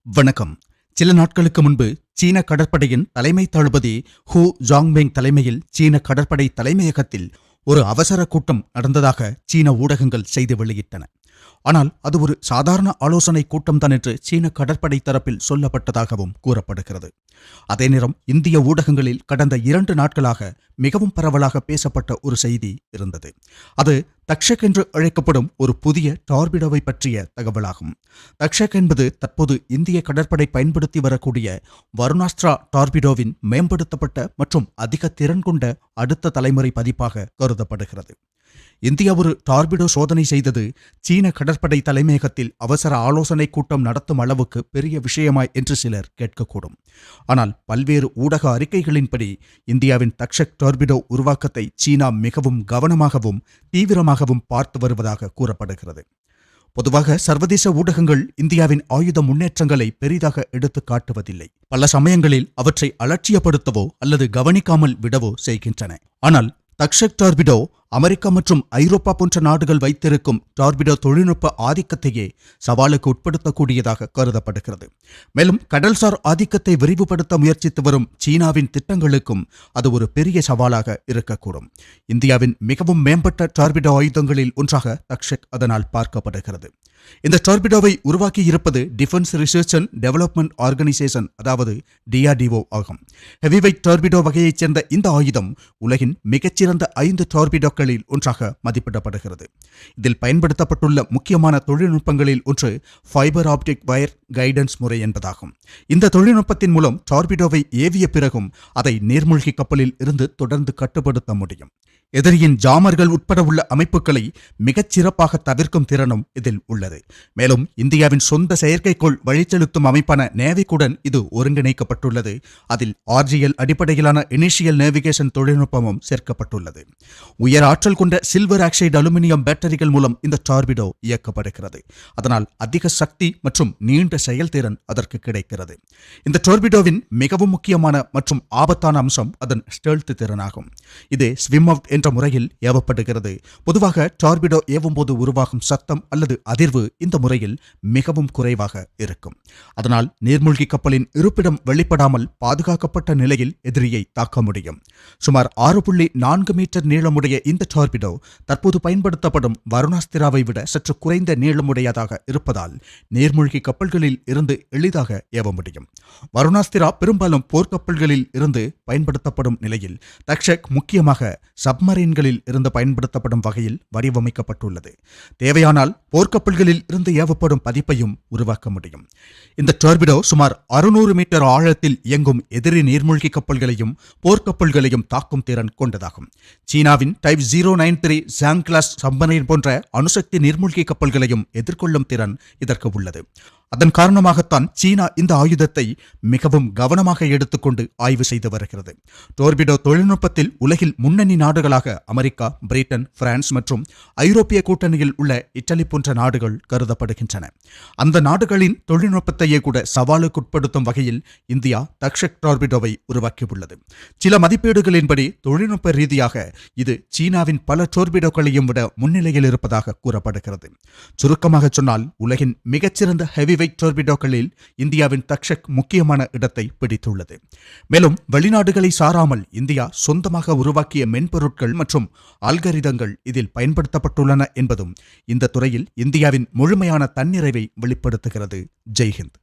வணக்கம். சில நாட்களுக்கு முன்பு சீன கடற்படையின் தலைமை தளபதி ஹூ ஜாங்மெங் தலைமையில் சீன கடற்படை தலைமையகத்தில் ஒரு அவசர கூட்டம் நடந்ததாக சீன ஊடகங்கள் செய்தி வெளியிட்டன. ஆனால் அது ஒரு சாதாரண ஆலோசனை கூட்டம்தான் என்று சீன கடற்படை தரப்பில் சொல்லப்பட்டதாகவும் கூறப்படுகிறது. அதே நேரம் இந்திய ஊடகங்களில் கடந்த 2 நாட்களாக மிகவும் பரவலாக பேசப்பட்ட ஒரு செய்தி இருந்தது. அது தக்ஷக் என்று அழைக்கப்படும் ஒரு புதிய டார்பிடோவை பற்றிய தகவலாகும். தக்ஷக் என்பது தற்போது இந்திய கடற்படை பயன்படுத்தி வரக்கூடிய வருணாஸ்திரா டார்பிடோவின் மேம்படுத்தப்பட்ட மற்றும் அதிக திறன் கொண்ட அடுத்த தலைமுறை பதிப்பாக கருதப்படுகிறது. இந்தியா ஒரு டார்பிடோ சோதனை செய்தது சீன கடற்படை தலைமையகத்தில் அவசர ஆலோசனை கூட்டம் நடத்தும் அளவுக்கு பெரிய விஷயமாய் என்று சிலர் கேட்கக்கூடும். ஆனால் பல்வேறு ஊடக அறிக்கைகளின்படி இந்தியாவின் தக்ஷக் டார்பிடோ உருவாக்கத்தை சீனா மிகவும் கவனமாகவும் தீவிரமாகவும் பார்த்து வருவதாக கூறப்படுகிறது. பொதுவாக சர்வதேச ஊடகங்கள் இந்தியாவின் ஆயுத முன்னேற்றங்களை பெரிதாக எடுத்து காட்டுவதில்லை. பல சமயங்களில் அவற்றை அலட்சியப்படுத்தவோ அல்லது கவனிக்காமல் விடவோ செய்கின்றன. ஆனால் தக்ஷக் டார்பிடோ அமெரிக்கா மற்றும் ஐரோப்பா போன்ற நாடுகள் வைத்திருக்கும் டார்பிடோ தொழில்நுட்ப ஆதிக்கத்தையே சவாலுக்கு உட்படுத்தக்கூடியதாக கருதப்படுகிறது. மேலும் கடல்சார் ஆதிக்கத்தை விரிவுபடுத்த முயற்சித்து வரும் சீனாவின் திட்டங்களுக்கும் அது ஒரு பெரிய சவாலாக இருக்கக்கூடும். இந்தியாவின் மிகவும் மேம்பட்ட டார்பிடோ ஆயுதங்களில் ஒன்றாக தக்ஷக் அதனால் பார்க்கப்படுகிறது. இந்த டார்பிடோவை உருவாக்கி இருப்பது defence research and development organisation, அதாவது DRDO ஆகும். ஹெவிவெயிட் டார்பிடோ வகையைச் சேர்ந்த இந்த ஆயுதம் உலகின் மிகச்சிறந்த 5 டார்பிடோக்களில் ஒன்றாக மதிப்பிடப்படுகிறது. இதில் பயன்படுத்தப்பட்டுள்ள முக்கியமான தொழில்நுட்பங்களில் ஒன்று ஃபைபர் ஆப்டிக் வயர் கைடன்ஸ் முறை என்பதாகும். இந்த தொழில்நுட்பத்தின் மூலம் டார்பிடோவை ஏவிய பிறகும் அதை நீர்மூழ்கி கப்பலில் இருந்து தொடர்ந்து கட்டுப்படுத்த முடியும். எதிரியின் ஜாமர்கள் உட்பட உள்ள அமைப்புகளை மிகச் சிறப்பாக தவிர்க்கும் திறனும் இதில் உள்ளது. மேலும் இந்தியாவின் சொந்த செயற்கைக்கோள் வழிச்செலுத்தும் அமைப்பான நேவிக்குடன் இது ஒருங்கிணைக்கப்பட்டுள்ளது. அதில் RGL அடிப்படையிலான இனிஷியல் நேவிகேஷன் தொழில்நுட்பமும் சேர்க்கப்பட்டுள்ளது. உயர் ஆற்றல் கொண்ட சில்வர் ஆக்சைடு அலுமினியம் பேட்டரிகள் மூலம் இந்த டார்பிடோ இயக்கப்படுகிறது. அதனால் அதிக சக்தி மற்றும் நீண்ட செயல்திறன் அதற்கு கிடைக்கிறது. இந்த டார்பிடோவின் மிகவும் முக்கியமான மற்றும் ஆபத்தான அம்சம் அதன் ஸ்டெல்த் திறனாகும். இது ஸ்விம் அவுட் என்ற முறையில் ஏவப்படுகிறது. பொதுவாக டார்பிடோ ஏவும் போது உருவாகும் சத்தம் அல்லது அதிர்வு இந்த முறையில் மிகவும் குறைவாக இருக்கும். அதனால் நீர்மூழ்கி கப்பலின் இருப்பிடம் வெளிப்படாமல் பாதுகாக்கப்பட்ட நிலையில் எதிரியை தாக்க முடியும். சுமார் 6.4 மீட்டர் நீளமுடைய இந்த டார்பிடோ தற்போது பயன்படுத்தப்படும் வருணாஸ்திராவை விட சற்று குறைந்த நீளமுடையதாக இருப்பதால் நீர்மூழ்கி கப்பல்களில் இருந்து எளிதாக ஏவ முடியும். வருணாஸ்திரா பெரும்பாலும் போர்க்கப்பல்களில் இருந்து பயன்படுத்தப்படும் நிலையில் தக்ஷக் முக்கியமாக சப்மரீன்களில் இருந்து பயன்படுத்தப்படும் வகையில் வடிவமைக்கப்பட்டுள்ளது. தேவையானால் போர்க்கப்பல்களில் இருந்து ஏவப்படும் பதிப்பையும் உருவாக்க முடியும். இந்த டார்பிடோ சுமார் 600 மீட்டர் ஆழத்தில் இயங்கும் எதிரி நீர்மூழ்கி கப்பல்களையும் போர்க்கப்பல்களையும் தாக்கும் திறன் கொண்டதாகும். சீனாவின் டைப் 093 ஜாங் கிளாஸ் சப்மரீன் போன்ற அணுசக்தி நீர்மூழ்கி கப்பல்களையும் எதிர்கொள்ளும் திறன் இதற்கு உள்ளது. அதன் காரணமாகத்தான் சீனா இந்த ஆயுதத்தை மிகவும் கவனமாக எடுத்துக்கொண்டு ஆய்வு செய்து வருகிறது. டார்பிடோ தொழில்நுட்பத்தில் உலகில் முன்னணி நாடுகளாக அமெரிக்கா, பிரிட்டன், பிரான்ஸ் மற்றும் ஐரோப்பிய கூட்டணியில் உள்ள இட்டலி போன்ற நாடுகள் கருதப்படுகின்றன. அந்த நாடுகளின் தொழில்நுட்பத்தையே கூட சவாலுக்குட்படுத்தும் வகையில் இந்தியா தக்ஷக் டார்பிடோவை உருவாக்கியுள்ளது. சில மதிப்பீடுகளின்படி தொழில்நுட்ப ரீதியாக இது சீனாவின் பல டார்பிடோக்களையும் விட முன்னிலையில் இருப்பதாக கூறப்படுகிறது. சுருக்கமாக சொன்னால் உலகின் மிகச்சிறந்த ஹெவி டார்பிடோக்களில் இந்தியாவின் தக்ஷக் முக்கியமான இடத்தை பிடித்துள்ளது. மேலும் வெளிநாடுகளை சாராமல் இந்தியா சொந்தமாக உருவாக்கிய மென்பொருட்கள் மற்றும் அல்கரிதங்கள் இதில் பயன்படுத்தப்பட்டுள்ளன என்பதும் இந்த துறையில் இந்தியாவின் முழுமையான தன்னிறைவை வெளிப்படுத்துகிறது. ஜெய்ஹிந்த்.